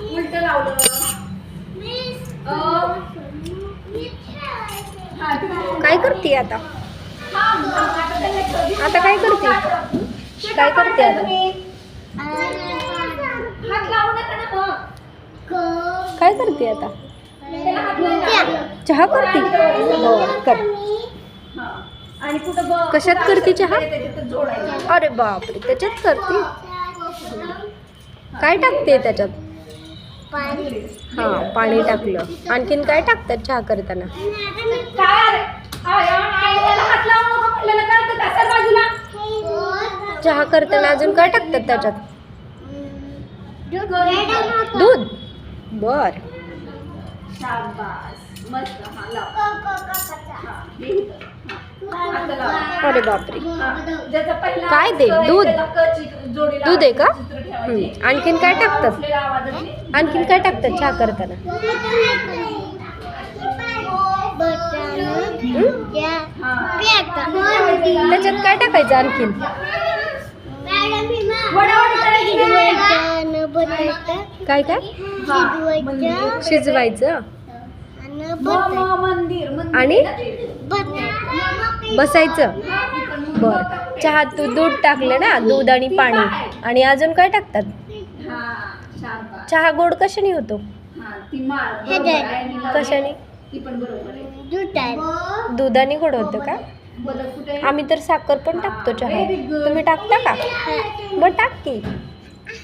उलट लावलं. काय करते आता? आता काय करते? काय करते आता? हात लावू नका ना मग. काय करते आता? त्याला हात नाही लावायचा. चहा करते? बरं कर. आणि कुठं बघ. कशात करते चहा? त्याच्यात जोडायचं. अरे बापरे, त्याच्यात करते? काय टाकते त्याच्यात? हा, पाणी टाकलं. आणखीन काय टाकतात चहा करताना? काय अरे? त्याला हात लावू नको म्हटलं ना, कळतं का? सर बाजूला. चहा करताना अजून काय टाकतात त्याच्यात? दूध. बर. शाबास. मस्त. हा, लाव. हा, हे इथं. हा, आता लाव. अरे बापरे, हा, ज्याचा पहिला काय ते? क आहे, दूध? त्याला क ची जोडी दूध आहे का? लावायची, चित्र ठेवायची. आणखीन काय टाकतात? असलेल्या आवाजाने आणखीन काय टाकतात चहा करताना? त्याच्यात काय टाकायचं आणखीन? वडावडी करायची काय काय? शिजवायचं मंदिर आणि बसायचं. बर. चहा तू दूध टाकलं ना, दूध आणि पाणी, आणि अजून काय टाकतात? चहा गोड कशाने होतो? कशाने? ती पण बरोबर आहे. दुधाने गोड होतं का? बदल कुठे? आम्ही तर साखर पण टाकतो चहा. तुम्ही टाकता का? मग टाक की.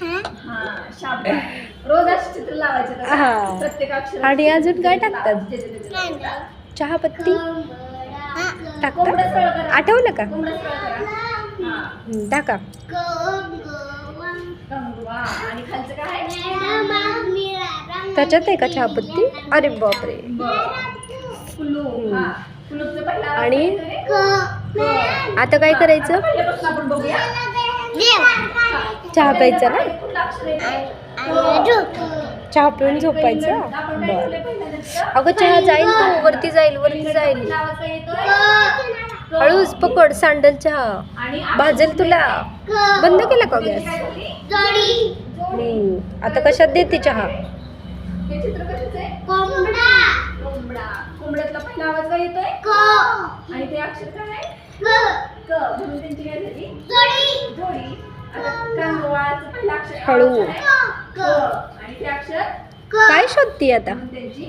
हा, शाबास. रोज असं चित्र लावायचं तसं. हा. प्रत्येक अक्षर आणि अजून काय टाकतात? कोंबडं चहा पत्ती सरळ टाकतात? करा. आठवलं का? कोंबडं सरळ करा. हा. टाका. कंगवा. आणि खालचं काय? त्याच्यात आहे का चहा पत्ती? अरे बापरे. कुलूप. हा. कुलूपचं पहिला आवाज आणि? काय करे? आता काय करायचं? पहिल्यापासून आपण बघूया. चहा प्यायचा ना? कुठलं अक्षर आहे? चहा पिऊन झोपायचं. आपण काय बर. केलंय पहिल्यांदा? अगं चहा जाईल तो, वरती जाईल, वरती जाईल. कुठला आवाज काय येतोय? हळूच पकड, सांडल चहा आणि भाजेल तुला. बंद केला का गॅस? आता कशात देते चहा? हे चित्र कशाचं आहे? कोंबडा. कोंबड्यातला पहिला आवाज काय येतोय? आणि ते अक्षर काय आहे? क. म्हणून त्यांची काय झाली? जोडी. आता कंगवाचं पहिलं अक्षर काय हळू. आहे? क. आणि ते अक्षर काय शोधती आता? म्हणून त्यांची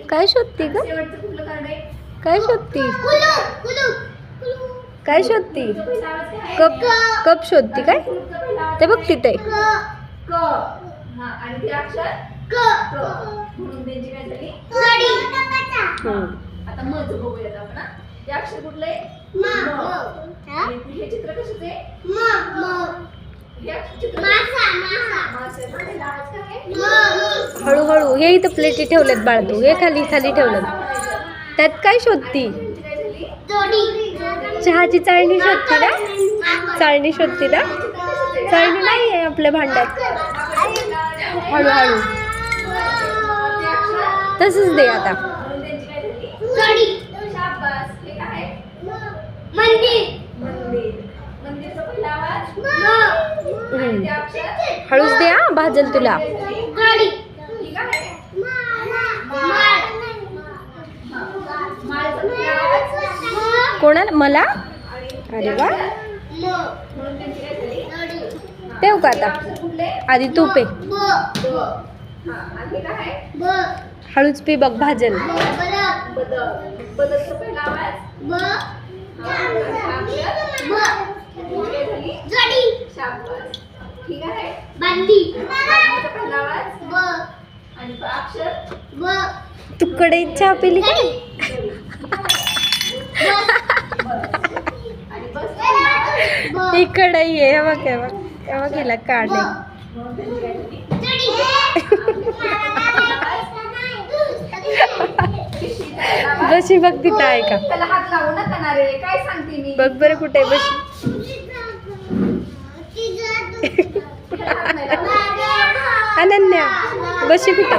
काय शोधती ग? शेवटचं कुठलं कार्ड आहे? काय शोधती? काय शोधती? कुलूपचा पहिला आवाज काय आहे? कप. कप शोधती काय? कुलूपचा पहिला आवाज ते बघ तिथे. क. हा, आणि ते अक्षर क. म्हणून त्यांची काय झाली? आता म चं बघूयात आपण. हा. ते अक्षर कुठलं आहे? म. आणि हे चित्र कशाचं आहे? हे अक्षर चित्र मासे. पहिला आवाज काय आहे? हळूहळू. हे इथं प्लेटी ठेवल्यात बाळ, तू हे खाली खाली ठेवलं. त्यात काय शोधती? त्यांची काय झाली? चहाची चाळणी शोधती ना? चाळणी शोधती ना? चाळणी नाही आहे आपल्या भांड्यात. हळूहळू. तसंच दे आता. म्हणून त्यांची काय झाली? शाबास. हे काय आहे? मंदिर. मंदिरचा पहिला आवाज आणि ते अक्षर हळूच दे हा, भाजल तुला. ही काय आहे? माळ. माळचा पहिला आवाज कोणाला? मला? आणि अरे वा. म्हणून त्यांची काय झाली? ठेव का आता? अक्षर कुठले? आधी तू पे. ब. हा, आणि हे काय आहे? हळूच पे बघ, भाजल. बदल. बदलचा पहिला आवाज हा, आणि हा अक्षर त्यांची काय झाली? शाबास. ठीक आहे. बादलीचा पहिला आवाज आणि अक्षर तू कडे चहा पिली काय? आणि बस पहिला आवाज ही कढई आहे, हे बघ हे बघ. हे बघ हिला काढे. म्हणून त्यांची काय झाली? बशी बघ तिथं आहे का? त्याला हात लावू नका ना रे. काय सांगते मी? बघ बरं कुठे आहे बशी. त्याला हात नाही लावायचा. अनन्या बशी कुठे?